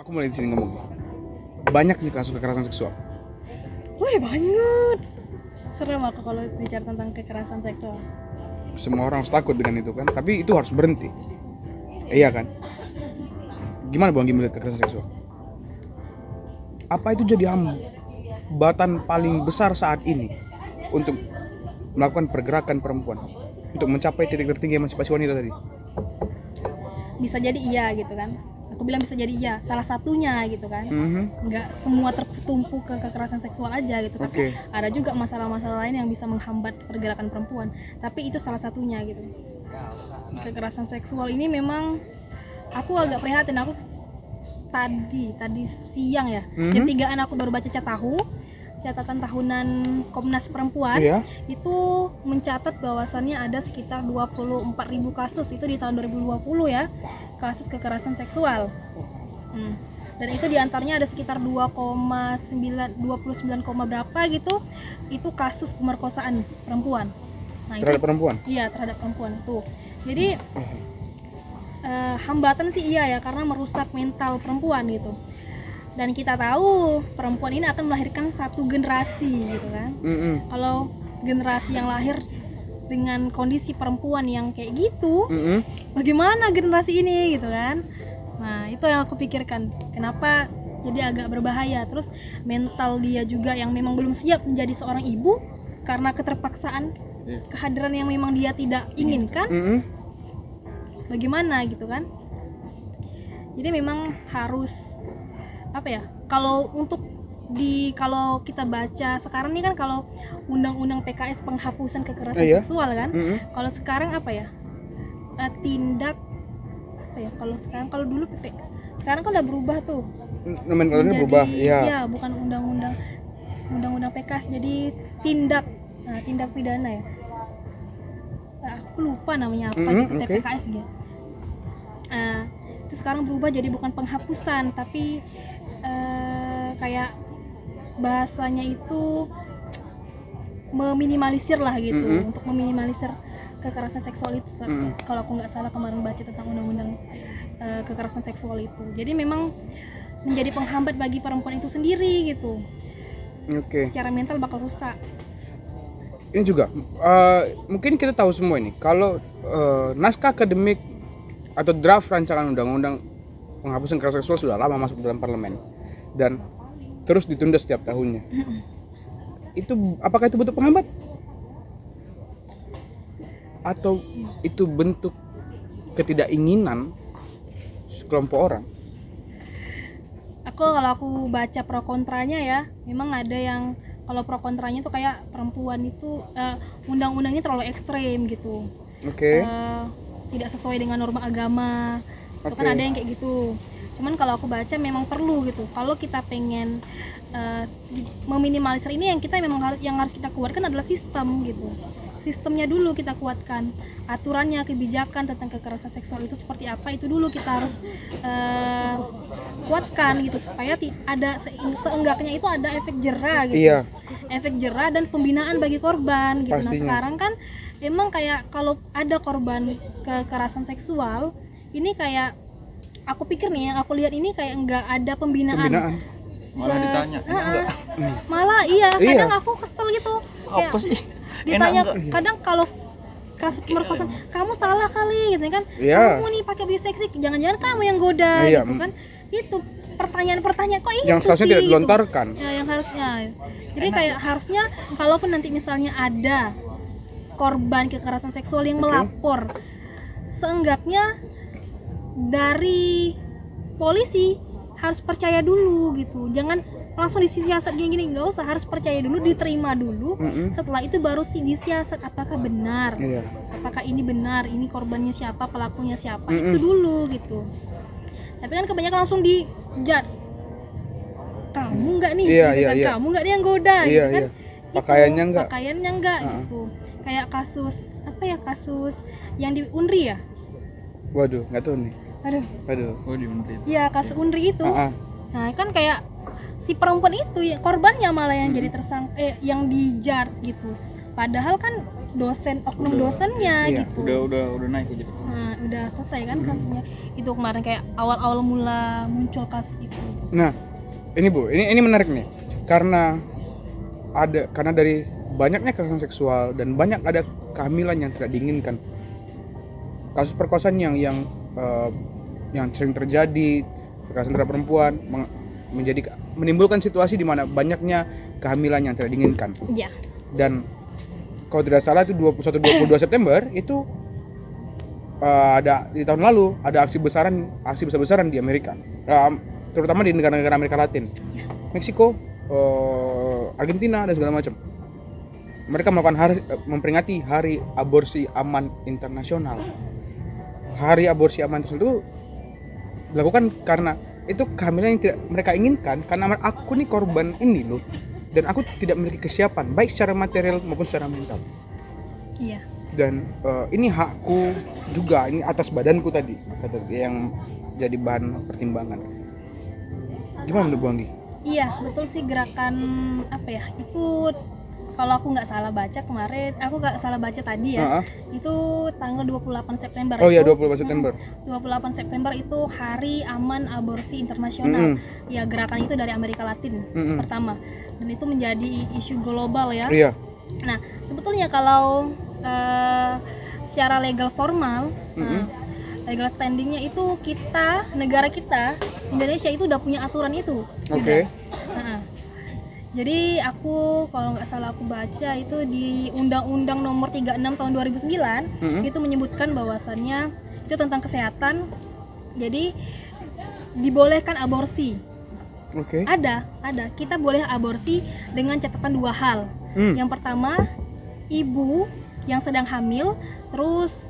aku mulai di sini ngomong. Banyak nih kasus kekerasan seksual. Wih, banget. Serem aku kalau bicara tentang kekerasan seksual. Semua orang harus takut dengan itu kan, tapi itu harus berhenti. Iya kan? Gimana Bang Gim melihat kekerasan seksual? Apa itu jadi hambatan paling besar saat ini untuk melakukan pergerakan perempuan untuk mencapai titik tertinggi emansipasi wanita tadi? Bisa jadi iya gitu kan. Aku bilang bisa jadi iya, salah satunya gitu kan. Nggak semua tertumpu ke kekerasan seksual aja gitu. Tapi ada juga masalah-masalah lain yang bisa menghambat pergerakan perempuan. Tapi itu salah satunya gitu. Kekerasan seksual ini memang aku agak prihatin. Aku tadi siang ya, jam 3-an aku baru baca catatan tahunan Komnas Perempuan. Itu mencatat bahwasannya ada sekitar 24.000 kasus itu di tahun 2020 ya, kasus kekerasan seksual. Dan itu diantaranya ada sekitar 29, berapa gitu itu kasus pemerkosaan perempuan. Nah, terhadap perempuan? Iya, terhadap perempuan tuh. Jadi hambatan sih iya ya, karena merusak mental perempuan gitu. Dan kita tahu perempuan ini akan melahirkan satu generasi gitu kan. Kalau generasi yang lahir dengan kondisi perempuan yang kayak gitu, bagaimana generasi ini gitu kan. Nah itu yang aku pikirkan, kenapa jadi agak berbahaya. Terus mental dia juga yang memang belum siap menjadi seorang ibu karena keterpaksaan kehadiran yang memang dia tidak inginkan. Bagaimana gitu kan. Jadi memang harus apa ya, kalau kita baca sekarang nih kan, kalau undang-undang PKS penghapusan kekerasan seksual kan, kalau sekarang apa ya, tindak apa ya, kalau dulu sekarang kan udah berubah tuh, nomenklaturnya berubah ya bukan undang-undang PKS jadi tindak pidana ya, aku lupa namanya apa gitu, TPKS gitu. Itu sekarang berubah jadi bukan penghapusan tapi kayak bahasanya itu meminimalisir lah gitu, untuk meminimalisir kekerasan seksual itu. Kalau aku nggak salah kemarin baca tentang undang-undang kekerasan seksual itu. Jadi memang menjadi penghambat bagi perempuan itu sendiri gitu. Secara mental bakal rusak. Ini juga mungkin kita tahu semua ini, kalau naskah akademik atau draft rancangan undang-undang penghapusan kekerasan seksual sudah lama masuk dalam parlemen dan terus ditunda setiap tahunnya. Itu apakah itu bentuk penghambat? Atau itu bentuk ketidakinginan sekelompok orang? Kalau aku baca pro kontranya ya, memang ada yang kalau pro kontranya itu kayak perempuan itu undang-undangnya terlalu ekstrem gitu. Tidak sesuai dengan norma agama. Itu kan ada yang kayak gitu. Cuman kalau aku baca memang perlu gitu. Kalau kita pengen meminimalisir ini, yang harus kita kuatkan adalah sistem gitu. Sistemnya dulu kita kuatkan. Aturannya, kebijakan tentang kekerasan seksual itu seperti apa, itu dulu kita harus kuatkan gitu, supaya ada seenggaknya itu ada efek jera gitu. Efek jera dan pembinaan bagi korban gitu. Pastinya. Nah sekarang kan emang kayak kalau ada korban kekerasan seksual ini, kayak aku pikir nih, yang aku lihat ini kayak nggak ada pembinaan. Malah ditanya enak enggak? Malah kadang aku kesel gitu. Kayak apa sih? Ditanya kadang kalau kasus pemerkosaan, kamu salah kali gitu kan. Kamu nih pakai baju seksi, jangan-jangan kamu yang goda gitu kan. Itu pertanyaan-pertanyaan kok itu yang seharusnya tidak dilontarkan. Ya, yang harusnya. Jadi kayak harusnya kalaupun nanti misalnya ada korban kekerasan seksual yang melapor, seenggaknya dari polisi harus percaya dulu gitu. Jangan langsung disiasat gini-gini, nggak usah, harus percaya dulu, diterima dulu. Setelah itu baru disiasat apakah benar, apakah ini benar, ini korbannya siapa, pelakunya siapa, itu dulu gitu. Tapi kan kebanyakan langsung di judge, kamu nggak nih, kamu nggak nih yang goda, gitu kan. Pakaiannya enggak gitu. Kayak kasus yang di Unri ya. Waduh, nggak tahu nih. Aduh. Oh, di Unri. Iya, kasus Unri itu. Nah, kan kayak si perempuan itu ya, korbannya malah yang jadi yang di-judge gitu. Padahal kan oknum dosennya gitu. Udah naik gitu. Nah, udah selesai kan kasusnya. Itu kemarin kayak awal-awal mula muncul kasus itu. Nah, ini Bu, ini menarik nih. Karena dari banyaknya kekerasan seksual dan banyak ada kehamilan yang tidak diinginkan. Kasus perkosaan yang sering terjadi, kekerasan terhadap perempuan menimbulkan situasi di mana banyaknya kehamilan yang tidak diinginkan. Iya. Dan kalau tidak salah itu 22 September itu ada di tahun lalu ada aksi besar-besaran di Amerika, terutama di negara-negara Amerika Latin, Meksiko, Argentina dan segala macam. Mereka melakukan memperingati Hari Aborsi Aman Internasional. Hari Aborsi Aman itu dilakukan karena itu kehamilan yang tidak mereka inginkan, karena aku nih korban ini loh, dan aku tidak memiliki kesiapan baik secara material maupun secara mental. Iya. Dan ini hakku juga, ini atas badanku tadi kata yang jadi bahan pertimbangan. Gimana menurut Bu Anggi? Iya, betul sih gerakan apa ya? Itu kalau aku nggak salah baca kemarin, aku nggak salah baca tadi ya. Itu tanggal 28 September. Oh iya, 28 September. 28 September itu Hari Aman Aborsi Internasional. Ya, gerakan itu dari Amerika Latin pertama. Dan itu menjadi isu global ya. Iya. Nah, sebetulnya kalau secara legal formal, legal standingnya itu negara kita, Indonesia itu udah punya aturan itu. Oke. Jadi aku kalau nggak salah aku baca itu di Undang-Undang Nomor 36 Tahun 2009 itu menyebutkan bahwasannya itu tentang kesehatan. Jadi dibolehkan aborsi. Oke. Ada. Kita boleh aborsi dengan catatan dua hal. Yang pertama, ibu yang sedang hamil terus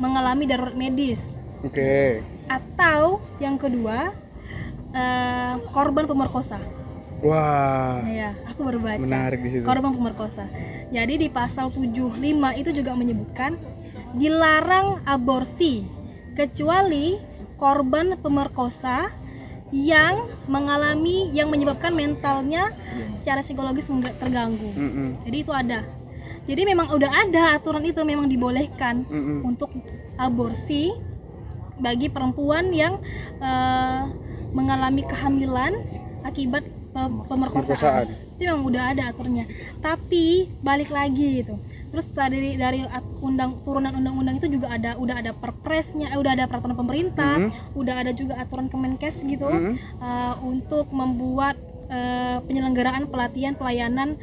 mengalami darurat medis. Oke. Atau yang kedua, korban pemerkosa. Wah. Ya, aku baru baca. Menarik di situ. Korban pemerkosa. Jadi di pasal 75 itu juga menyebutkan dilarang aborsi kecuali korban pemerkosa yang menyebabkan mentalnya secara psikologis terganggu. Jadi itu ada. Jadi memang udah ada aturan itu, memang dibolehkan untuk aborsi bagi perempuan yang mengalami kehamilan akibat pemerkosaan. Itu memang udah ada aturannya. Tapi balik lagi gitu. Terus dari turunan undang-undang itu juga udah ada perpresnya, udah ada peraturan pemerintah, udah ada juga aturan Kemenkes gitu untuk membuat penyelenggaraan pelatihan pelayanan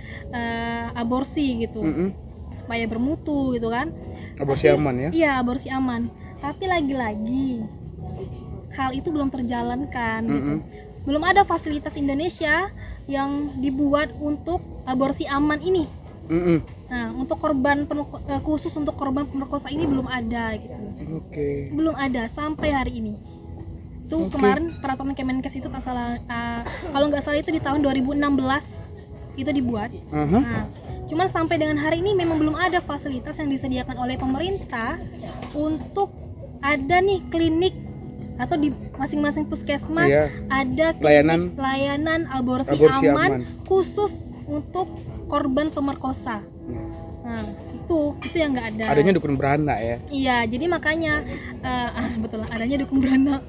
aborsi gitu, supaya bermutu gitu kan. Aborsi aman ya? Iya, aborsi aman. Tapi lagi-lagi hal itu belum terjalankan gitu. Belum ada fasilitas Indonesia yang dibuat untuk aborsi aman ini. Nah, untuk khusus untuk korban pemerkosa ini belum ada gitu. Belum ada sampai hari ini. Itu kemarin peraturan Kemenkes itu tak salah, kalau nggak salah itu di tahun 2016 itu dibuat. Nah, cuman sampai dengan hari ini memang belum ada fasilitas yang disediakan oleh pemerintah untuk ada nih klinik atau di masing-masing puskesmas ada layanan aborsi aman khusus untuk korban pemerkosa. Nah, itu yang nggak ada. Adanya dukun beranak ya? Iya, jadi makanya betul adanya dukun beranak.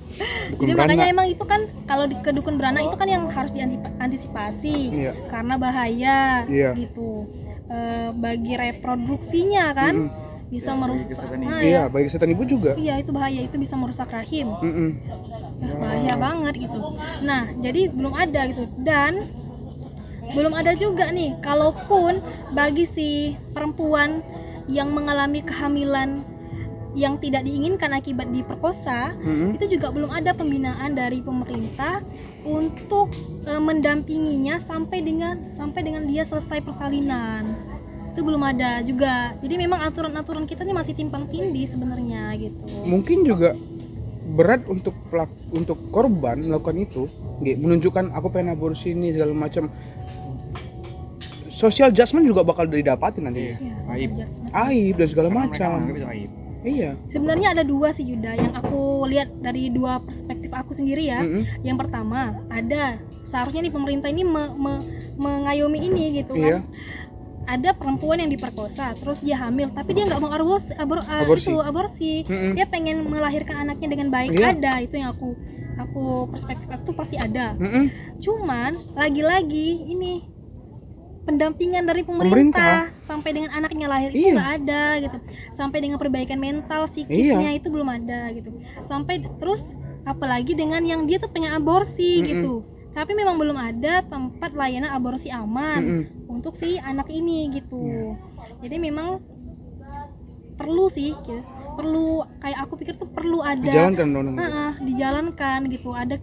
Makanya emang itu kan kalau ke dukun beranak itu kan yang harus diantisipasi karena bahaya gitu bagi reproduksinya kan. Bisa merusak. Bagi kesehatan ibu juga. Iya, itu bahaya, itu bisa merusak rahim. Bahaya banget gitu. Nah, jadi belum ada gitu. Dan belum ada juga nih, kalaupun bagi si perempuan yang mengalami kehamilan yang tidak diinginkan akibat diperkosa, itu juga belum ada pembinaan dari pemerintah untuk mendampinginya sampai dengan dia selesai persalinan. Itu belum ada juga. Jadi memang aturan-aturan kita ini masih timpang tindih sebenarnya gitu. Mungkin juga berat untuk korban melakukan itu, menunjukkan aku pengen aborsi ini segala macam. Social judgment juga bakal didapatin nanti. Aib dan segala macam. Iya. Sebenarnya ada dua sih Yuda yang aku lihat dari dua perspektif aku sendiri ya. Yang pertama, seharusnya nih pemerintah ini mengayomi ini gitu kan. ada perempuan yang diperkosa terus dia hamil tapi dia nggak mau aborsi. Dia pengen melahirkan anaknya dengan baik. Ada itu yang aku perspektif aku tuh pasti ada. Cuman lagi-lagi ini pendampingan dari pemerintah sampai dengan anaknya lahir itu nggak ada gitu, sampai dengan perbaikan mental psikisnya itu belum ada gitu, sampai terus apalagi dengan yang dia tuh pengen aborsi gitu, tapi memang belum ada tempat layanan aborsi aman untuk si anak ini gitu. Jadi memang perlu sih gitu. Perlu, kayak aku pikir tuh perlu ada dijalankan gitu, ada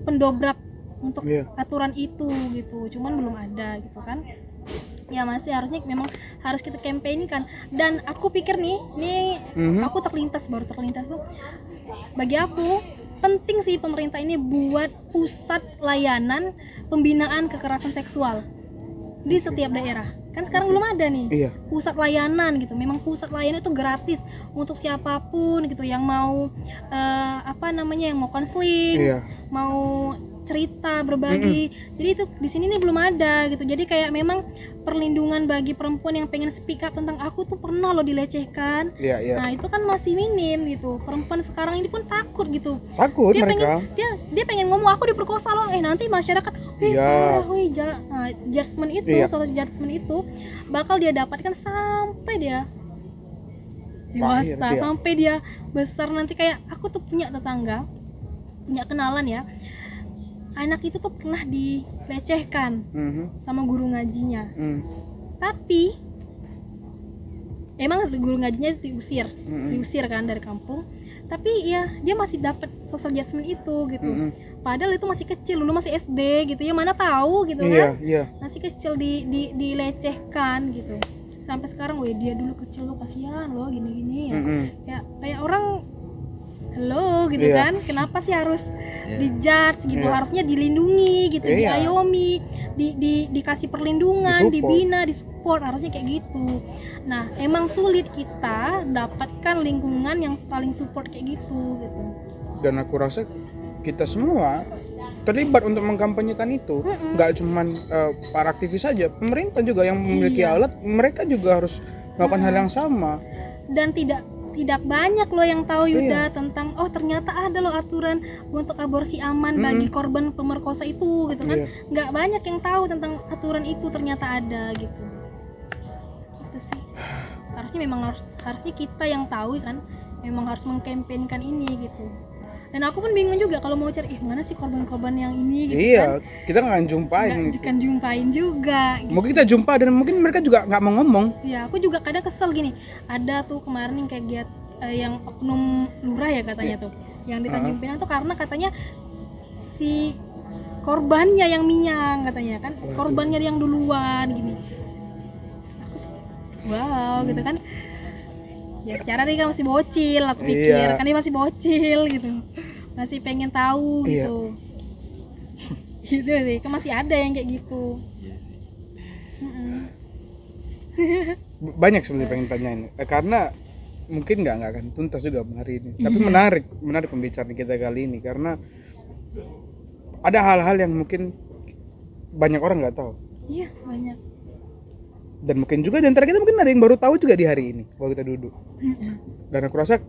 pendobrak untuk aturan itu gitu, cuman belum ada gitu kan. Ya masih harusnya memang harus kita campaign kan. Dan aku pikir nih aku baru terlintas tuh, bagi aku penting sih pemerintah ini buat pusat layanan pembinaan kekerasan seksual di setiap daerah. Kan sekarang belum ada nih pusat layanan gitu. Memang pusat layanan itu gratis untuk siapapun gitu yang mau yang mau konseling, mau cerita, berbagi. Jadi itu di sini nih belum ada gitu. Jadi kayak memang perlindungan bagi perempuan yang pengen speak up tentang aku tuh pernah loh dilecehkan. Nah, itu kan masih minim gitu. Perempuan sekarang ini pun takut gitu. Dia mereka. Dia pengen ngomong aku diperkosa loh. Nanti masyarakat judgement itu, soal judgement itu bakal dia dapatkan sampai dia dewasa, sampai dia besar nanti. Kayak aku tuh punya tetangga, punya kenalan ya. Anak itu tuh pernah dilecehkan sama guru ngajinya. Tapi emang guru ngajinya diusir kan dari kampung. Tapi ya dia masih dapat social adjustment itu gitu. Padahal itu masih kecil, dulu masih SD gitu ya, mana tahu gitu kan. Masih kecil dilecehkan gitu. Sampai sekarang dia dulu kecil lo, kasihan lo gini-gini ya. Ya kayak orang halo gitu kan, kenapa sih harus dijudge gitu, harusnya dilindungi gitu, diayomi, dikasih perlindungan, dibina, disupport, harusnya kayak gitu. Nah emang sulit kita dapatkan lingkungan yang saling support kayak gitu. Dan aku rasa kita semua terlibat untuk mengkampanyekan itu, nggak cuman para aktivis saja, pemerintah juga yang memiliki alat, mereka juga harus melakukan hal yang sama. Dan tidak banyak loh yang tahu Yuda tentang ternyata ada loh aturan untuk aborsi aman bagi korban pemerkosa itu gitu kan. Nggak banyak yang tahu tentang aturan itu, ternyata ada gitu. Itu sih harusnya kita yang tahu kan, memang harus mengkampanyekan ini gitu. Dan aku pun bingung juga kalau mau cari mana sih korban-korban yang ini gitu kan. Kita nggak jumpain juga gitu. Mungkin kita jumpa dan mungkin mereka juga nggak mau ngomong. Ya aku juga kadang kesel gini, ada tuh kemarin yang kayak yang oknum lurah ya katanya tuh, yang di Tanjung Pinang tuh karena katanya si korbannya yang minyang katanya kan, korbannya yang duluan gini. Gitu kan. Ya secara dia kan masih bocil, aku pikir kan dia masih bocil gitu, masih pengen tahu gitu. Gitu sih, kan masih ada yang kayak gitu. Banyak sebenarnya pengen tanyain, karena mungkin nggak akan tuntas juga hari ini. Tapi menarik pembicaraan kita kali ini karena ada hal-hal yang mungkin banyak orang nggak tahu. Iya banyak. Dan mungkin juga di antara kita mungkin ada yang baru tahu juga di hari ini kalau kita duduk. Dan aku rasa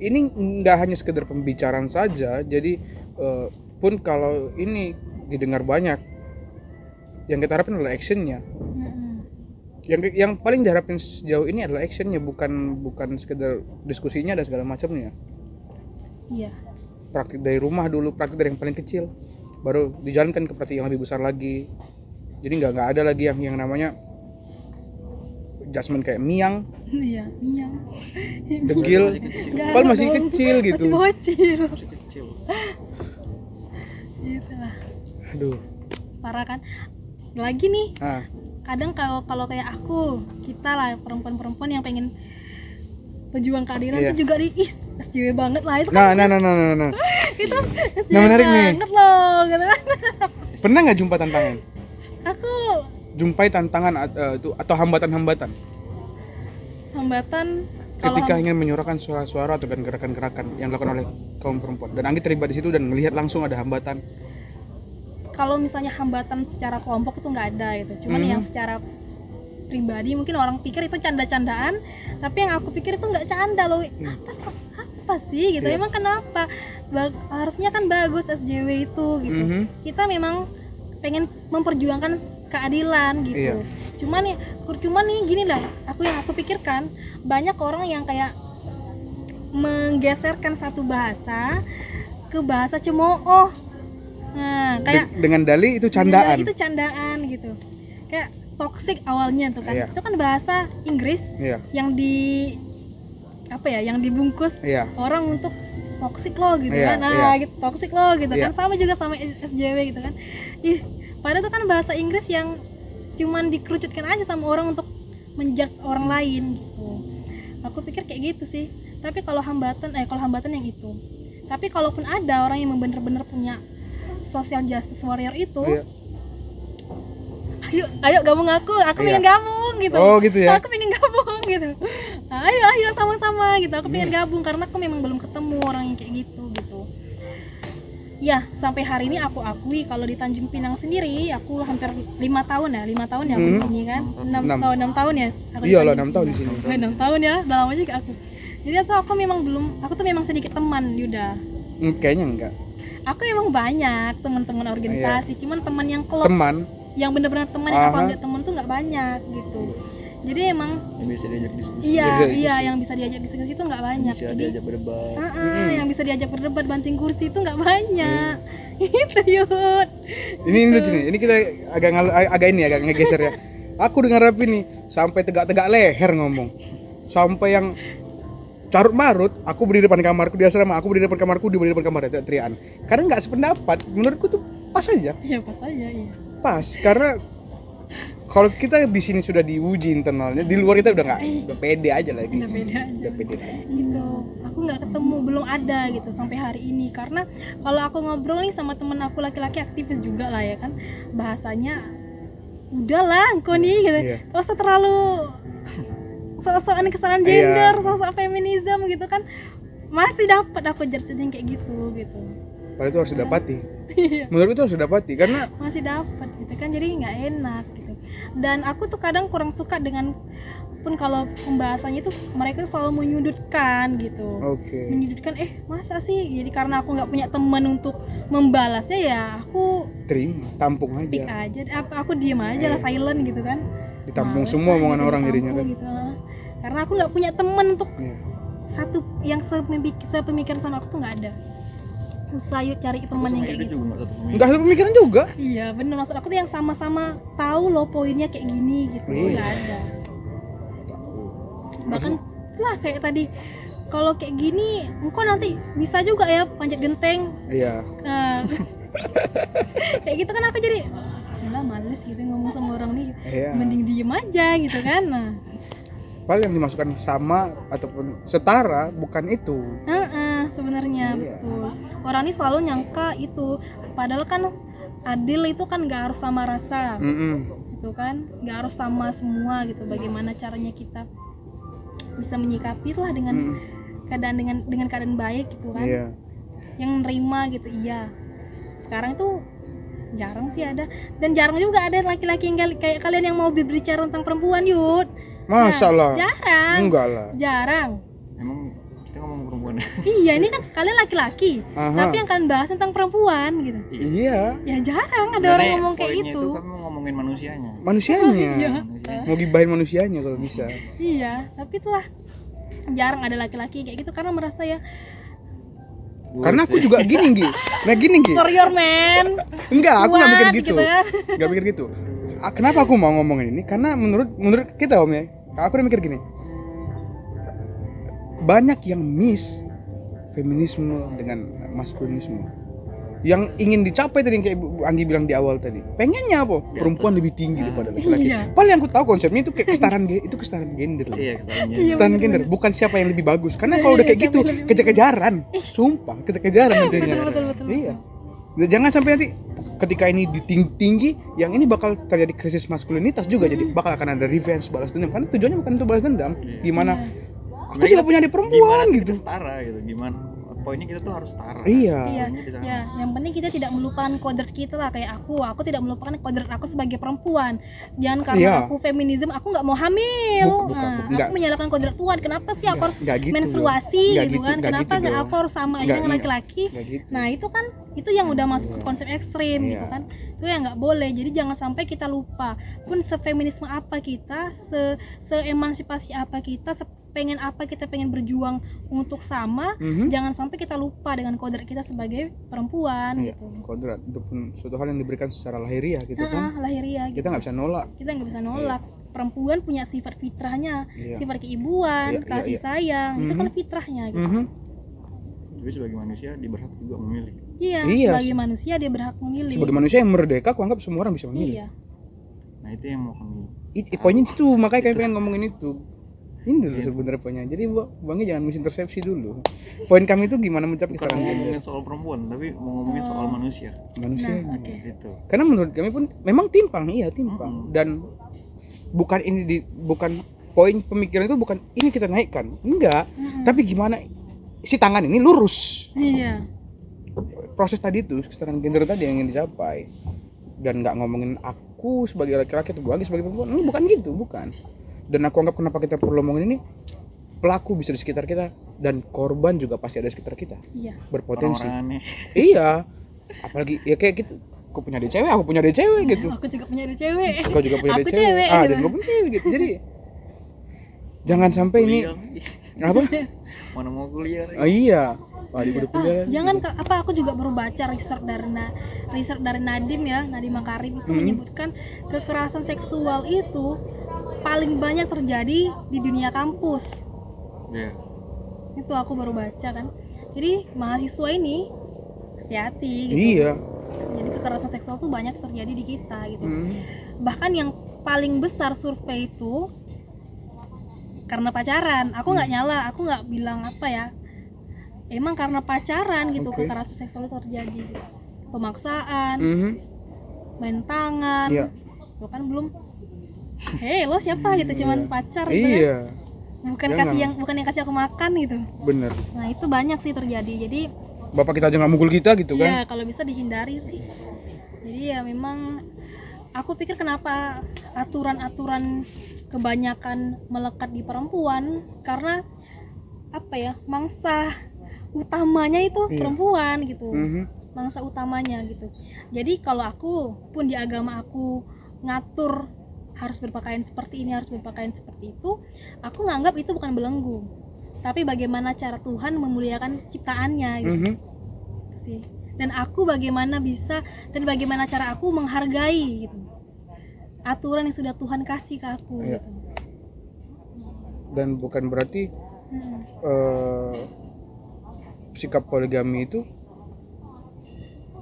ini nggak hanya sekedar pembicaraan saja. Jadi pun kalau ini didengar banyak, yang kita harapkan adalah actionnya. Yang paling diharapkan sejauh ini adalah actionnya, bukan sekedar diskusinya dan segala macamnya. Praktik dari rumah dulu, praktik dari yang paling kecil, baru dijalankan ke praktik yang lebih besar lagi. Jadi nggak ada lagi yang namanya adjustment kayak miang, degil, padahal masih kecil gitu. Masih bocil. Gitu lah. Aduh. Parah kan. Lagi nih. Kadang kalau kayak kita lah perempuan-perempuan yang pengen pejuang keadilan itu juga SJW banget lah itu kan. Nah. Itu SJW banget loh gitu kan. Pernah nggak jumpa tantangan? Aku jumpai tantangan atau hambatan ketika ingin menyuarakan suara-suara atau gerakan-gerakan yang dilakukan oleh kaum perempuan, dan Anggi terlibat di situ dan melihat langsung ada hambatan. Kalau misalnya hambatan secara kelompok itu nggak ada gitu, cuman yang secara pribadi mungkin orang pikir itu canda-candaan, tapi yang aku pikir itu nggak canda loh. Apa sih gitu, emang kenapa? Harusnya kan bagus SJW itu gitu. Kita memang pengen memperjuangkan keadilan gitu. Cuman nih gini lah, aku pikirkan banyak orang yang kayak menggeserkan satu bahasa ke bahasa cemooh. Nah, kayak dengan dalih itu candaan. Itu candaan gitu. Kayak toxic awalnya tuh kan. Itu kan bahasa Inggris yang yang dibungkus orang untuk toxic lo gitu kan. Nah, gitu, toxic lo gitu kan. Sama juga sama SJW gitu kan. Padahal itu kan bahasa Inggris yang cuman dikerucutkan aja sama orang untuk menjudge orang lain gitu. Aku pikir kayak gitu sih. Tapi kalau hambatan yang itu. Tapi kalaupun ada orang yang benar-benar punya social justice warrior itu, ayo gabung aku pengen gabung gitu. Oh gitu ya. Aku pengen gabung gitu. Ayo sama-sama gitu. Aku pengen gabung karena aku memang belum ketemu orang yang kayak gitu. Ya, sampai hari ini aku akui kalau di Tanjung Pinang sendiri aku hampir 5 tahun ya aku di sini kan. 6 tahun ya. Iya lah, 6 tahun di sini. 6 tahun ya, udah lama juga aku. Jadi aku tuh memang sedikit teman, Yuda. Kayaknya enggak. Aku memang banyak teman-teman organisasi, cuman teman yang klop. Yang benar-benar teman yang aku anggap teman tuh nggak banyak gitu. Jadi emang yang bisa diajak diskusi. Iya, yang bisa diajak diskusi itu nggak banyak. Bisa diajak berdebat. Yang bisa diajak berdebat banting kursi itu nggak banyak. Itu Yud. Ini lucu nih. Ini kita agak ngegeser ya. Aku dengar Rapi nih sampai tegak-tegak leher ngomong. Sampai yang carut marut, aku berdiri depan kamarku di asrama, dia berdiri depan kamar teriakan. Karena nggak sependapat, menurutku tuh pas aja. Iya pas aja, iya. Pas, karena kalau kita di sini sudah diuji internalnya, di luar kita udah pede aja lagi. Udah pede aja. Gitu. Aku nggak ketemu, belum ada gitu sampai hari ini. Karena kalau aku ngobrol nih sama temen aku laki-laki aktivis juga lah ya kan, bahasanya udahlah engkau nih gitu. Gak usah terlalu soal kesalahan gender, soal feminisme gitu kan. Masih dapat aku jersein kayak gitu. Padahal itu harus didapati. Menurut itu harus didapati karena masih dapat gitu kan, jadi nggak enak gitu. Dan aku tuh kadang kurang suka dengan pun kalau pembahasannya itu mereka selalu menyudutkan gitu. Menyudutkan masa sih, jadi karena aku nggak punya teman untuk membalasnya ya aku terima, tampung speak aja. Aku diem aja lah, silent gitu kan. Ditampung semua omongan orang jadinya kan gitu. Karena aku nggak punya teman untuk satu yang sepemikiran sama aku tuh nggak ada. Usah yuk cari teman yang kayak gitu. Nggak satu pemikiran juga. Iya bener, maksud aku tuh yang sama-sama tahu loh poinnya kayak gini gitu. Nggak ada. Bahkan lah kayak tadi, kalau kayak gini engkau nanti bisa juga ya panjat genteng. Iya. Kayak gitu kan aku jadi males gitu ngomong sama orang nih. Mending diem aja gitu kan. Nah, padahal yang dimasukkan sama ataupun setara bukan itu. Sebenarnya betul. Orang ini selalu nyangka itu, padahal kan adil itu kan nggak harus sama rasa, gitu kan, nggak harus sama semua gitu. Bagaimana caranya kita bisa menyikapi lah dengan keadaan dengan keadaan baik gitu kan, yang nerima gitu. Sekarang itu jarang sih ada, dan jarang juga ada laki-laki yang kayak kalian yang mau berbicara tentang perempuan, Yud. Masa lah? Jarang. Enggak lah. Jarang. Emang kita ngomong perempuan. Iya, ini kan kalian laki-laki, tapi yang kalian bahas tentang perempuan gitu. Iya. Ya jarang ada orang ngomong kayak gitu. Itu kamu ngomongin manusianya. Iya. Mau gibahin manusianya kalau bisa. Iya, tapi itulah jarang ada laki-laki kayak gitu karena merasa ya. Karena aku juga gini. For your man. Enggak, aku nggak mikir gitu. Ya. Nggak mikir gitu. Kenapa aku mau ngomongin ini? Karena menurut kita Om ya, aku udah mikir gini. Banyak yang miss feminisme dengan maskulinisme. Yang ingin dicapai tadi yang kayak Anggi bilang di awal tadi. Pengennya apa? Perempuan lebih tinggi daripada laki-laki. Padahal yang aku tahu konsepnya itu kayak kesetaraan gender. Kesetaraan gender, bukan siapa yang lebih bagus. Karena kalau udah kayak gitu, kejar-kejaran. Sumpah, kejar-kejaran nantinya. Betul. Iya. Jangan sampai nanti ketika ini tinggi, yang ini bakal terjadi krisis maskulinitas juga. Jadi bakal akan ada revenge, balas dendam. Karena tujuannya bukan untuk balas dendam. Gimana? Aku juga punya di perempuan gitu. Kita setara gitu. Gimana? poinnya kita tuh harus setara. Iya. Iya, Poinnya di sana. ya, yang penting kita tidak melupakan kodrat kita lah, kayak aku tidak melupakan kodrat aku sebagai perempuan. Jangan karena Iya. aku feminisme aku nggak mau hamil. Bukan, Aku enggak. menyalahkan kodrat Tuhan. Kenapa sih aku harus Enggak gitu, menstruasi Enggak gitu gitu, kan? enggak Kenapa gitu nggak dong. aku harus sama aja Enggak, dengan iya. laki-laki? Enggak gitu. Nah itu kan itu yang udah masuk ke konsep ekstrim Iya. gitu kan. Itu yang nggak boleh. Jadi jangan sampai kita lupa. Pun sefeminisme apa kita, seemansipasi apa kita, pengen apa kita pengen berjuang untuk sama, jangan sampai kita lupa dengan kodrat kita sebagai perempuan Iya, gitu. kodrat itu pun suatu hal yang diberikan secara lahiriah gitu kan. Lahiriah gitu. Kita nggak bisa nolak. Kita nggak bisa nolak. Perempuan punya sifat fitrahnya, Iya. sifat keibuan, Iya, iya, kasih iya. sayang, itu kan Mhm. fitrahnya gitu. Tapi sebagai manusia dia berhak juga memilih. Iya, Iya. sebagai manusia dia berhak memilih. Sebagai manusia yang merdeka, aku anggap semua orang bisa memilih. Iya. Nah itu yang mau kami. Poinnya itu, makanya kami pengen ngomongin itu. Ini dulu sebenarnya poinnya. Jadi Bangnya jangan misintersepsi dulu. Poin kami itu gimana mencapai Bukan kesetaraan mau gender ngomongin soal perempuan, tapi mau ngomongin soal manusia. manusia. Nah, oke. Itu. Karena menurut kami pun memang timpang, iya timpang. Dan bukan bukan poin pemikiran itu bukan ini kita naikkan, enggak. Tapi gimana si tangan ini lurus. Iya. Proses tadi itu kesetaraan gender tadi yang ingin dicapai. Dan nggak ngomongin aku sebagai laki-laki atau Bagi sebagai perempuan, bukan gitu, bukan. Dan aku anggap kenapa kita perlu ngomongin ini, pelaku bisa di sekitar kita dan korban juga pasti ada di sekitar kita, Iya. berpotensi. Orang-orang aneh. Iya, apalagi ya kayak gitu, aku punya adik cewek, aku punya adik cewek gitu, Aku juga punya adik cewek. kau juga punya Aku adik cewek, cewek, dan gitu. gue pun cewek gitu. Jadi jangan sampai ini Kuliah. apa? Mana mau kuliah lagi? Oh, iya, adik udah kuliah. Jangan aku juga baru baca riset dari Nadim ya, Nadim Makarim itu menyebutkan kekerasan seksual itu paling banyak terjadi di dunia kampus. Iya. Itu aku baru baca kan. Jadi mahasiswa ini hati-hati gitu. Iya. Jadi kekerasan seksual tuh banyak terjadi di kita gitu. Hmm. Bahkan yang paling besar survei itu karena pacaran. Aku nggak nyala, aku nggak bilang apa ya. Emang karena pacaran gitu Oke. kekerasan seksual itu terjadi. Gitu. Pemaksaan, Mhm. main tangan. Iya. Itu kan belum. Hei, lo siapa gitu, cuman pacar gitu kan. Iya, Bukan Jangan. bukan yang kasih aku makan gitu. bener. Nah, itu banyak sih terjadi. Jadi Bapak kita aja nggak mukul kita gitu ya kan? kalau bisa dihindari sih. Jadi ya memang aku pikir kenapa aturan-aturan kebanyakan melekat di perempuan karena apa ya, mangsa utamanya itu Iya. perempuan gitu. Mhm. Mangsa utamanya gitu. Jadi kalau aku pun di agama aku ngatur harus berpakaian seperti ini, harus berpakaian seperti itu, aku nganggap itu bukan belenggu. Tapi bagaimana cara Tuhan memuliakan ciptaannya gitu Mhm. sih. Dan aku bagaimana bagaimana cara aku menghargai gitu. Aturan yang sudah Tuhan kasih ke aku Iya. gitu. Dan bukan berarti Mm-mm. sikap poligami itu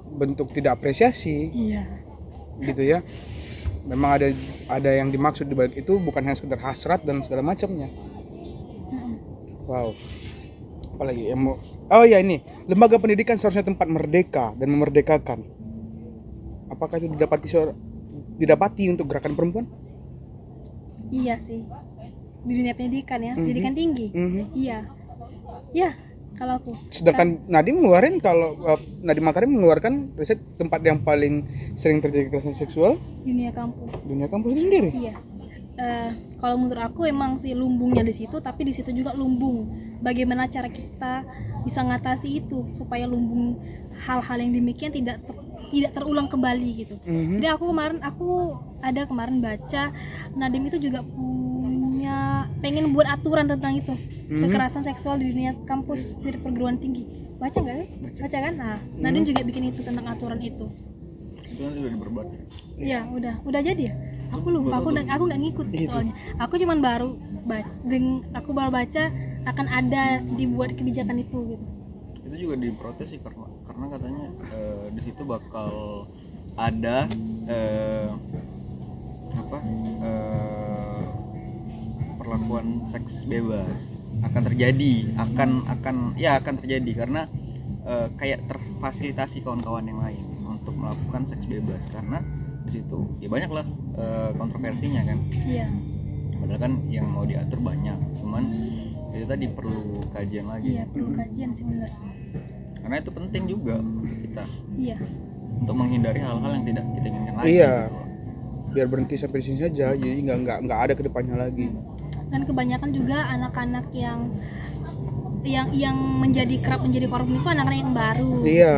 bentuk tidak apresiasi Iya. gitu ya. Memang ada yang dimaksud di balik itu, bukan hanya sekedar hasrat dan segala macamnya. Mm-mm. Wow. Apalagi yang mau, oh ya ini, lembaga pendidikan seharusnya tempat merdeka dan memerdekakan. Apakah itu didapati untuk gerakan perempuan? Iya sih. Di dunia pendidikan ya, pendidikan tinggi. Mhm. Iya. Ya, kalau aku. Sedangkan Nadiem Makarim mengeluarkan riset tempat yang paling sering terjadi kekerasan seksual Dunia kampus. dunia kampus itu sendiri. Iya. Kalau menurut aku emang sih lumbungnya di situ, tapi di situ juga lumbung bagaimana cara kita bisa ngatasi itu supaya lumbung hal-hal yang demikian tidak terulang kembali gitu. Mhm. Jadi aku kemarin baca Nadim itu juga pengen buat aturan tentang itu, kekerasan seksual di dunia kampus di perguruan tinggi. Baca nggak? Baca kan? Nah, Nadim juga bikin itu tentang aturan itu. Itu kan sudah diperbat. Iya, udah jadi ya. Aku lupa, aku nggak ngikut soalnya. Aku cuman baru baca akan ada dibuat kebijakan itu gitu. Itu juga diprotes sih karena katanya di situ bakal ada perlakuan seks bebas akan terjadi karena kayak terfasilitasi kawan-kawan yang lain untuk melakukan seks bebas karena di situ ya banyak lah kontroversinya kan. Iya. Padahal kan yang mau diatur banyak, cuman itu tadi perlu kajian lagi. Iya, perlu kajian sih benar. Karena itu penting juga untuk kita Iya. untuk menghindari hal-hal yang tidak kita inginkan lagi. Iya. Biar berhenti sampai di sini saja, jadi nggak ada kedepannya lagi. Dan kebanyakan juga anak-anak yang kerap menjadi korban itu anak-anak yang baru. Iya.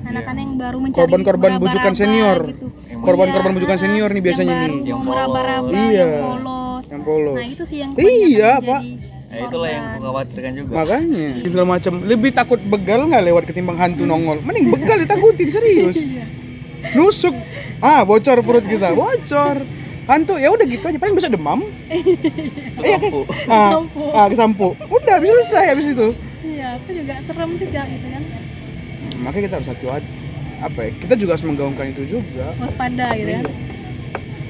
Anak-anak yang baru mencari Korban-korban meraba-raba bujukan senior. gitu. Korban-korban Iya, bujukan senior nih biasanya yang baru nih. Yang mau meraba-raba, Iya. yang polos. Yang polos. Nah itu sih yang Iya, kebanyakan Pak. menjadi Itulah yang korban. aku khawatirkan juga. Makanya segala macam, lebih takut begal nggak lewat ketimbang hantu nongol. Mending begal ditakutin, serius. Iya. Nusuk, bocor perut kita, bocor. Hantu ya udah gitu aja, paling bisa demam. Iya kan? Lampu. Kesampu. Udah habis selesai habis itu. Iya, itu juga serem juga gitu kan. Makanya kita harus hati-hati. Apa ya? Kita juga harus menggaungkan itu juga. Waspada gitu kan.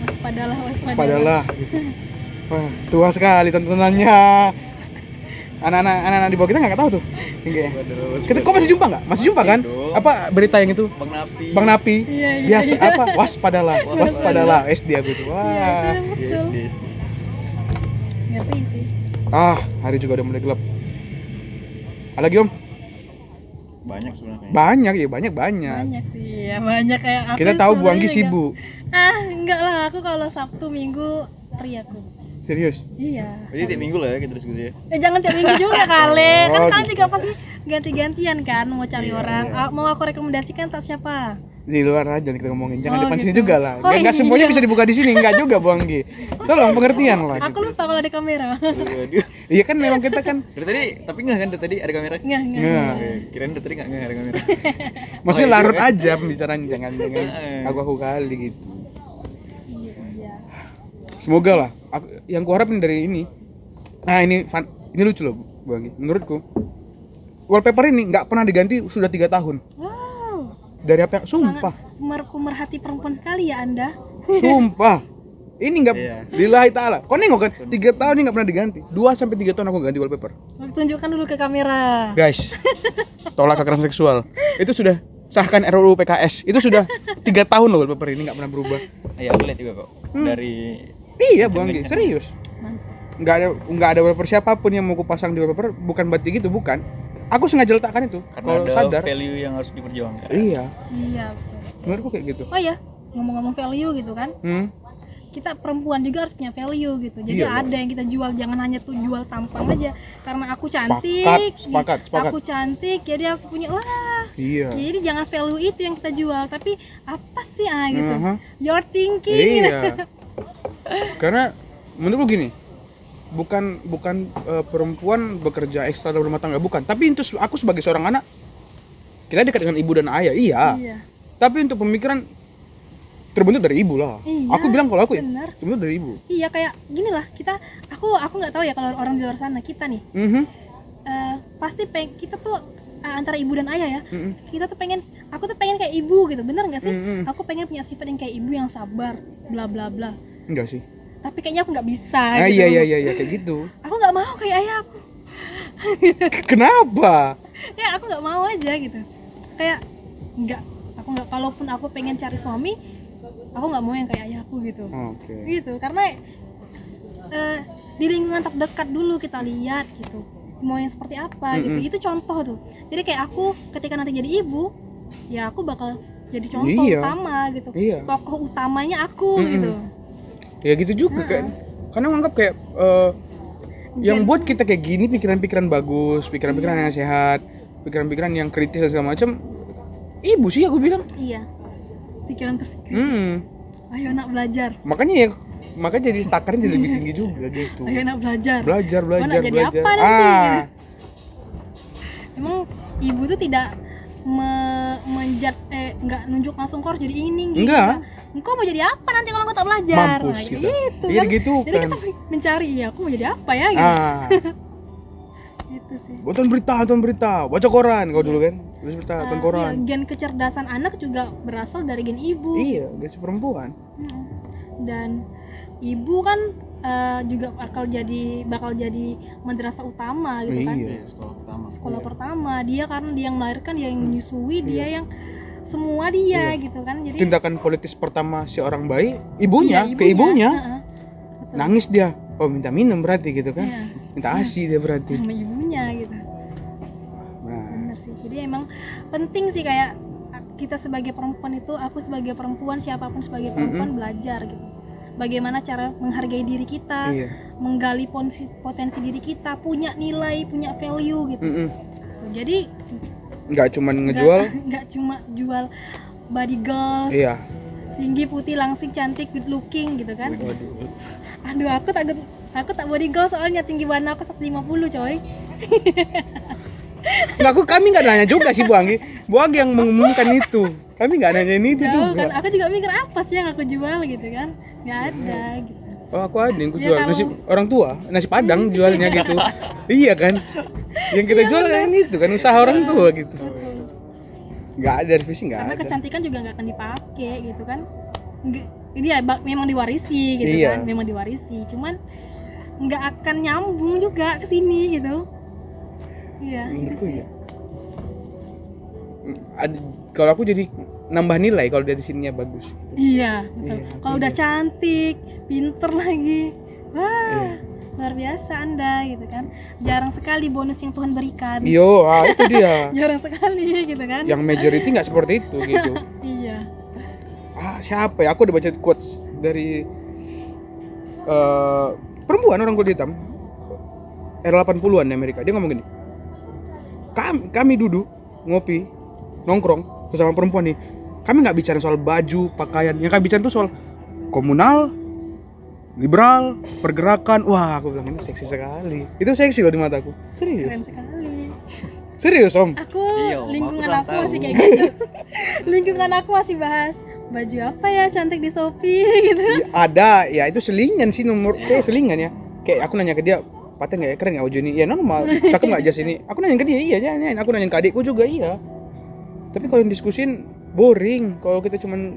Waspadalah. Waspadalah gitu. Wah, tua sekali tontonannya. Anak-anak di bawah kita nggak tahu tuh. Kayaknya. Kita kok masih jumpa nggak? Masih jumpa kan? dong. Apa berita yang itu? Bang Napi. Iya. Biasa apa? Waspadalah. SD aku tuh. Iya, Wah. betul. SD. Ngerti sih. Hari juga udah mulai gelap. Ada lagi Om? Banyak sebenarnya. Banyak ya, banyak. Banyak sih. Ya banyak kayak aku. Kita tahu Bu Anggi sebenarnya sibuk. Enggak lah, aku kalau Sabtu Minggu free aku. Serius? Iya. Jadi tiap minggu lah ya kita diskusi ya. Jangan tiap minggu juga kali. Kan Oh, kalian gitu. juga pasti ganti-gantian kan mau cari Iya, orang. iya. Mau aku rekomendasikan tak siapa? Di luar aja kita ngomongin. Jangan Oh, depan sini gitu. juga lah. Oh, Enggak iya. semuanya bisa dibuka di sini, enggak juga Bu Anggi. Tolong pengertian lah. Aku lupa kalau ada kamera. Waduh. Iya kan memang kita kan Dari tadi tapi enggak kan dari tadi ada kamera? Enggak. Nggak. Kirain dari tadi enggak ada kamera. maksudnya Oh, iya larut juga. aja pembicaraan jangan aku kali gitu. Iya. Semoga lah. Yang kuharapin dari ini. Nah, ini lucu loh Bu Anggi. Menurutku wallpaper ini nggak pernah diganti sudah 3 tahun. Wow. Dari apa? Sumpah. Pemerhati perempuan sekali ya Anda. Sumpah. Ini nggak Iya. lillahi ta'ala. Kau nengok kan 3 tahun ini nggak pernah diganti. 2 sampai 3 tahun aku ganti wallpaper. Tunjukkan dulu ke kamera. Guys, tolak kekerasan seksual. Itu sudah sahkan RUU PKS. Itu sudah 3 tahun loh wallpaper ini nggak pernah berubah. Iya, aku lihat juga kok. Dari Iya, Bu Anggi, serius. Mantap. Nggak ada wallpaper siapapun yang mau kupasang di wallpaper, bukan berarti gitu, bukan. Aku sengaja letakkan itu. karena Kalau ada sadar. value yang harus diperjuangkan. Iya, Iya, betul. menurutku kayak gitu. Oh ya, ngomong-ngomong value gitu kan. Kita perempuan juga harus punya value gitu. Jadi Iya, ada yang kita jual, jangan hanya tuh jual tampang aja. Karena aku cantik, Sepakat. aku cantik, jadi aku punya wah. Iya. Jadi jangan value itu yang kita jual, tapi apa sih gitu. Aha. Your thinking. Iya. Karena menurutku gini, bukan perempuan bekerja ekstra dalam rumah tangga, bukan. Tapi itu aku sebagai seorang anak, kita dekat dengan ibu dan ayah, iya. Iya. Tapi untuk pemikiran terbentuk dari ibu lah. Iya, Aku bilang kalau aku ya, bener. terbentuk dari ibu. Iya kayak gini lah aku nggak tahu ya kalau orang di luar sana kita nih pasti kita tuh antara ibu dan ayah ya kita tuh aku tuh pengen kayak ibu gitu, bener nggak sih? Aku pengen punya sifat yang kayak ibu yang sabar bla bla bla, Enggak sih. tapi kayaknya aku nggak bisa gitu. Iya kayak gitu. Aku nggak mau kayak ayah aku. Kenapa? Ya aku nggak mau aja gitu, kayak aku nggak, kalaupun aku pengen cari suami aku nggak mau yang kayak ayahku gitu. Oke. Gitu karena di lingkungan terdekat dulu kita lihat gitu mau yang seperti apa gitu, itu contoh tuh. Jadi kayak aku ketika nanti jadi ibu ya aku bakal jadi contoh Iya. utama gitu, Iya. tokoh utamanya aku gitu. Ya gitu juga kan. Karena menganggap kayak yang buat kita kayak gini pikiran-pikiran bagus, pikiran-pikiran yang sehat, pikiran-pikiran yang kritis dan segala macam, ibu sih aku bilang. Iya, pikiran terkritis. Ayo nak belajar, Makanya jadi takarnya jadi lebih tinggi juga gitu. ayo nak belajar. Belajar. Mau nak jadi apa nanti gitu. Emang ibu tuh tidak menjudge nggak nunjuk langsung kau harus jadi ini gitu. Enggak. Engkau mau jadi apa nanti kalau engkau tak belajar? Mampus Nah, kita. gitu Iya kan. gitu Jadi kan. kita mencari ya aku mau jadi apa ya gitu. Gitu sih. Nonton berita, baca koran kau dulu kan. Baca berita, nonton koran. Iya, gen kecerdasan anak juga berasal dari gen ibu. Iya, guys perempuan. Dan ibu kan juga bakal jadi madrasah utama gitu kan. Iya. Sekolah pertama dia, karena dia yang melahirkan, dia yang menyusui, dia yang semua dia gitu kan. Jadi Tindakan politis pertama seorang bayi, ibunya, iya, ke ibunya. Heeh. Betul. Nangis dia. Oh, minta minum berarti gitu kan. Iya. Minta ASI dia berarti. Sama ibunya gitu. Nah, Bener sih. Jadi emang penting sih kayak kita sebagai perempuan itu, aku sebagai perempuan, siapapun sebagai perempuan belajar gitu. Bagaimana cara menghargai diri kita, menggali potensi diri kita, punya nilai, punya value gitu. Jadi nggak cuma ngejual, nggak cuma jual body goals, tinggi, putih, langsing, cantik, good looking gitu kan. Aduh, aku tak body goals soalnya tinggi badan aku 150 coy. Nggak, kami nggak nanya juga sih Bu Anggi yang mengumumkan itu. Kami nggak nanya itu Jauh juga. kan, aku juga mikir apa sih yang aku jual gitu kan. Nggak ada gitu. Oh, aku ada yang Ya, jual kalau- nasi orang tua, nasi padang jualnya gitu. Iya kan? Yang kita jual kan itu kan usaha orang tua gitu. Nggak ada revisi, nggak Karena ada. kecantikan juga nggak akan dipakai gitu kan. Ini ya memang diwarisi gitu Iya. kan, memang diwarisi. Cuman nggak akan nyambung juga ke sini gitu. Iya, gitu Menurutku sih. ya. Kalau aku jadi nambah nilai kalau dari sininya bagus. Iya, betul. Iya, Kalau udah cantik, pinter lagi, wah, luar biasa Anda gitu kan. Jarang sekali bonus yang Tuhan berikan. Iyo, itu dia. Jarang sekali gitu kan. Yang majority nggak seperti itu gitu. Iya. Siapa ya? Aku udah baca quotes dari perempuan orang kulit hitam era 80-an di Amerika. Dia ngomong gini, kami duduk ngopi nongkrong bersama perempuan nih, kami nggak bicara soal baju pakaian, yang kami bicara itu soal komunal, liberal, pergerakan. Wah, aku bilang ini seksi sekali. Itu seksi loh di mataku. Serius. Keren sekali. Serius Om. Aku Iya, Om, lingkungan aku aku tahu. masih kayak gitu. Lingkungan aku masih bahas baju apa ya cantik di Shopee gitu. Ya, ada, ya itu selingan sih kayak selingan ya. Kayak aku nanya ke dia, paten nggak ya, keren nggak baju ini? Ya normal, cakep nggak jas ini? Aku nanya ke dia, iya jangan. Aku nanya ke adikku juga, iya. Tapi kalau yang diskusin boring. Kalau kita cuman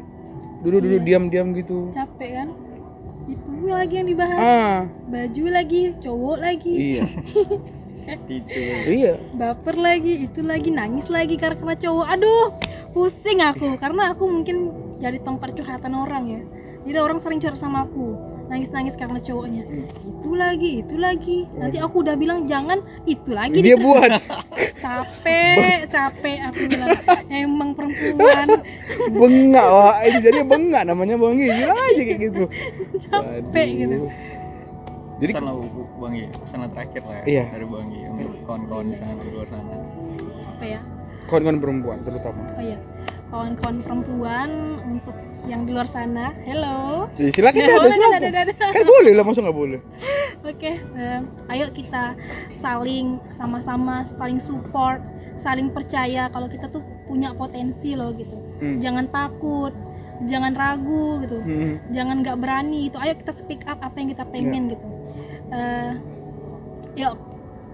duduk-duduk diam-diam gitu. Capek kan? Itu lagi yang dibahas. Baju lagi, cowok lagi, Iya, Itu. iya. baper lagi, itu lagi, nangis lagi karena cowok. Aduh, pusing aku karena aku mungkin jadi tempat curhatan orang ya. Jadi orang sering curhat sama aku, nangis-nangis karena cowoknya. Itu lagi. Nanti aku udah bilang jangan itu lagi. Dia buat Capek aku bilang. Emang perempuan bengak, wah itu jadi bengak namanya Bang Gi. Gila aja kayak gitu. capek gitu. Waduh. Jadi Pesan lah Bang Gi, pesan terakhir lah ya, Iya. dari Bang Gi untuk kawan-kawan di sana, di luar sana. Apa ya? kawan-kawan perempuan terutama. Oh iya, kawan-kawan perempuan untuk yang di luar sana, hello. Ya, silakan Ya, ada, silakan. ada. Kan boleh lah, masa nggak boleh? Oke, ayo kita saling sama-sama, saling support, saling percaya kalau kita tuh punya potensi loh gitu. Jangan takut, jangan ragu gitu, jangan nggak berani gitu. Ayo kita speak up apa yang kita pengen gitu. Yuk,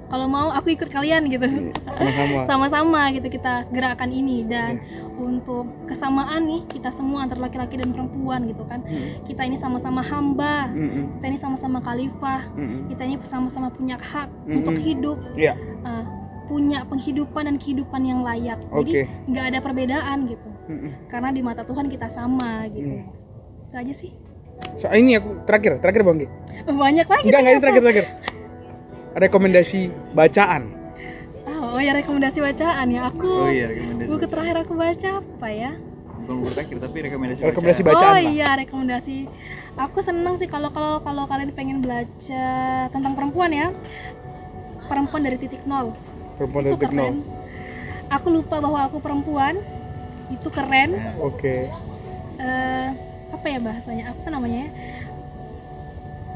kalau mau aku ikut kalian gitu. Sama-sama. Sama-sama gitu kita gerakan ini. Dan untuk kesamaan nih kita semua antara laki-laki dan perempuan gitu kan, kita ini sama-sama hamba, kita ini sama-sama khalifah, kita ini sama-sama punya hak untuk hidup, Iya. punya penghidupan dan kehidupan yang layak. Jadi nggak ada perbedaan gitu, karena di mata Tuhan kita sama gitu. Itu aja sih. So, ini aku terakhir Bang Gi. Banyak lagi. Enggak, ini terakhir. Rekomendasi bacaan. Oh ya, rekomendasi bacaan ya. Oh iya, rekomendasi. Buku terakhir aku baca apa ya? Bukan buku terakhir tapi rekomendasi Bacaan Oh lah. iya, rekomendasi. Aku seneng sih kalau kalian pengen belajar tentang perempuan ya. Perempuan dari titik nol. Perempuan Itu dari titik nol. keren. Aku lupa bahwa aku perempuan. Itu keren. Oke. Apa ya bahasanya? Apa namanya ya?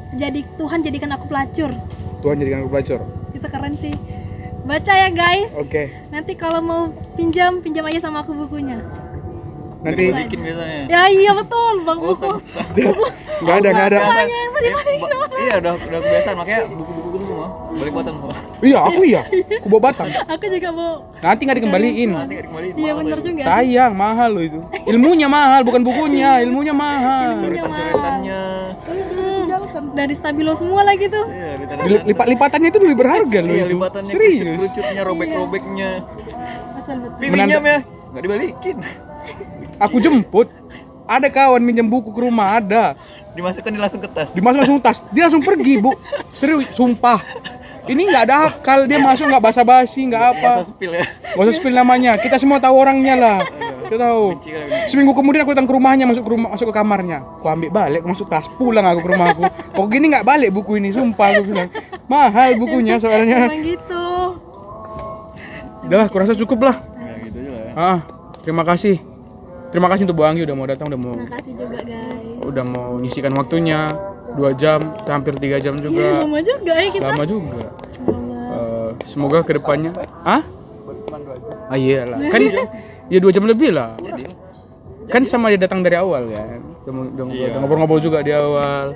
Jadi Tuhan jadikan aku pelacur. Tuhan jadikan aku pelacur. Itu keren sih. Baca ya guys. Oke. Nanti kalau mau pinjam aja sama aku bukunya. Nanti bikin biasanya. Ya iya betul, Bang Oh, buku. enggak ada. Iya, udah kebiasaan, makanya buku-buku itu semua balik buatan semua. Iya, aku iya. Aku bawa Batam. Aku juga mau. Nanti nggak dikembaliin. Nanti nggak dikembaliin. Iya mahal bener lagi. juga. Sayang, mahal loh itu. Ilmunya mahal, bukan bukunya. Ilmunya mahal. Ilmunya. Coretan-coretannya. Dari stabilo semua lagi tuh. Iya, ditanda-tanda. Lipat-lipatannya itu lebih berharga loh Iya, itu. lipatannya, Serius. kerucut-kerucutnya, robek-robeknya. Betul. Tapi minjam ya, nggak dibalikin. Aku jemput. Ada kawan minjem buku ke rumah, ada. Dimasukkan langsung ke tas. Dimasuk langsung tas. Dia langsung pergi, Bu. Serius, sumpah. Ini nggak ada akal, dia masuk nggak basa-basi, nggak apa. Masa spill ya. Gak usah spill namanya, kita semua tahu orangnya lah. Kita tahu. Benci kali. Seminggu kemudian aku datang ke rumahnya, masuk ke kamarnya. Aku ambil balik, aku masuk tas, pulang aku ke rumahku. Kok gini nggak balik buku ini, sumpah aku bilang. Mahal bukunya soalnya. Emang gitu. Udahlah, aku rasa cukup lah. Ya gitu aja lah ya. Terima kasih. Terima kasih untuk Bu Anggi udah mau datang, Terima kasih juga guys. udah mau nyisikan waktunya 2 jam, hampir 3 jam Iya, juga. lama juga ya kita. Lama juga. Allah. Semoga kedepannya. Iyalah. Kan ya 2 jam lebih lah. Jadi Kan sama dia datang dari awal ya. Iya. Udah ngobrol-ngobrol juga di awal.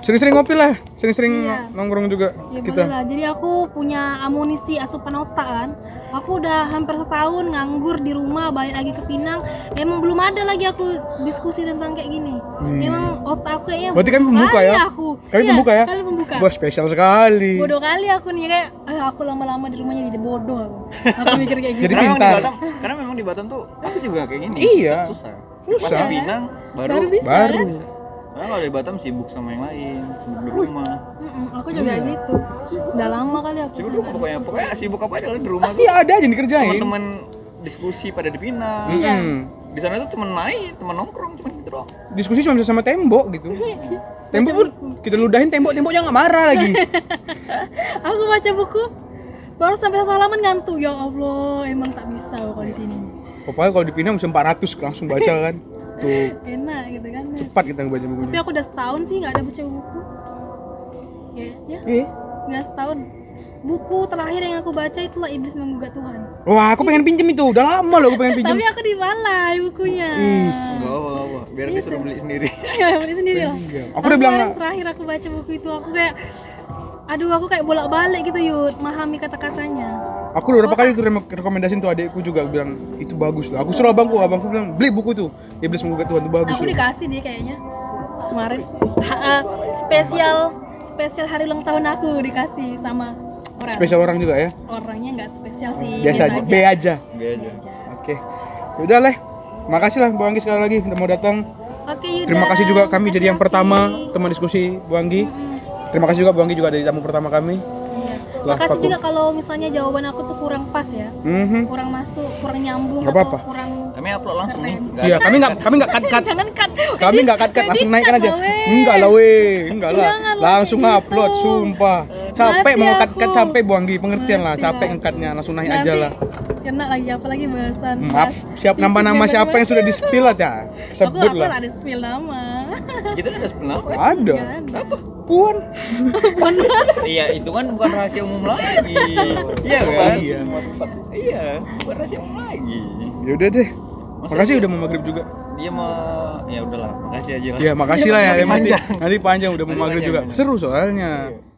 Sering-sering ngopi lah, sering-sering Iya. nongkrong juga Ya kita. boleh lah. Jadi aku punya amunisi asupan otak kan. Aku udah hampir setahun nganggur di rumah, balik lagi ke Pinang. Emang belum ada lagi aku diskusi tentang kayak gini. Emang otak aku kayaknya. Berarti kami pembuka kali ya? Aku. Kami Iya, pembuka ya? Kali pembuka. Wah, spesial sekali. Bodoh kali aku nih kayak, aku lama-lama di rumahnya jadi bodoh aku. Aku mikir kayak gitu. Jadi karena memang pintar. karena memang di Batam tuh aku juga kayak gini. Iya. Susah. Susah. Pas di Pinang Baru bisa. Baru. Kan? Karena kalau di Batam sibuk sama yang lain, sibuk di rumah. Aku juga gitu. Udah lama kali aku. Sibuk nggak pokoknya diskusi. sibuk apa aja lah di rumah tuh. Iya, ada aja dikerjain. Teman-teman diskusi pada di Pinang. Iya. Di sana tuh teman main, teman nongkrong cuma gitu doang. Diskusi cuma bisa sama tembok gitu. Tembok pun kita ludahin temboknya nggak marah lagi. Aku baca buku baru sampai satu halaman ngantuk. Ya Allah, emang tak bisa kalau di sini. Pokoknya kalau di Pinang bisa 400 langsung baca kan. Tuh, Enak gitu kan. cepat kita baca Tapi bukunya. aku udah setahun sih nggak ada baca buku. Ya, Iya. nggak setahun. Buku terakhir yang aku baca itulah Iblis Menggugat Tuhan. Wah, aku pengen pinjem itu. Udah lama loh aku pengen pinjem. Tapi aku dibalai bukunya. Enggak apa-apa, biar Gitu. disuruh beli sendiri. Ya, beli sendiri lah. Iya. Aku udah bilang Kemarin terakhir aku baca buku itu aku kayak, aduh aku kayak bolak-balik gitu Yud, memahami kata-katanya. aku udah berapa kali tuh rekomendasiin tuh adekku juga bilang itu bagus loh. Aku suruh abangku bilang beli buku tuh. Iblis Menggugat Tuhan itu bagus Aku loh. dikasih dia kayaknya kemarin spesial hari ulang tahun aku dikasih sama orang. Spesial orang juga ya. Orangnya nggak spesial sih, Biasa aja. B aja. Be aja. Oke. Udah lah. Makasih lah Bu Anggi sekali lagi udah mau datang. Oke Yuda. Terima kasih juga kami Makasih, jadi yang Raffi. pertama teman diskusi Bu Anggi. Terima kasih juga Bu Anggi juga dari tamu pertama kami. Setelah Makasih vakum. juga kalau misalnya jawaban aku tuh kurang pas ya, Mhm. kurang masuk, kurang nyambung Nggak apa-apa. atau kurang. Kami upload langsung nih. Nggak Iya, ada. kami nggak cut. Jangan cut. Kami nggak cut langsung naikkan aja. Enggak lah enggak lah. Jangan lah Langsung kayak upload gitu. sumpah. Capek Mati mau aku. cut capek Bu Anggi, pengertian lah, Mati capek lah. ngekatnya, langsung naik Nanti aja lah. kena lagi apalagi bahasan. Maaf, siap nama-nama siapa yang sudah di-spill lah ya. Sebut Aku lah. ada spill nama. Kita ada sebenarnya. Ada. Apa? Puan. Iya, itu kan bukan rahasia umum lagi. Iya kan? Iya. Iya, bukan rahasia umum lagi. Ya udah deh. Masa Makasih iya? udah mau maghrib juga. Dia ya udahlah, makasih aja lah. Ya makasih lah ya. Nanti yang penting. panjang. Nanti panjang udah mau Nanti maghrib panjang, juga. panjang. Seru soalnya. Iya.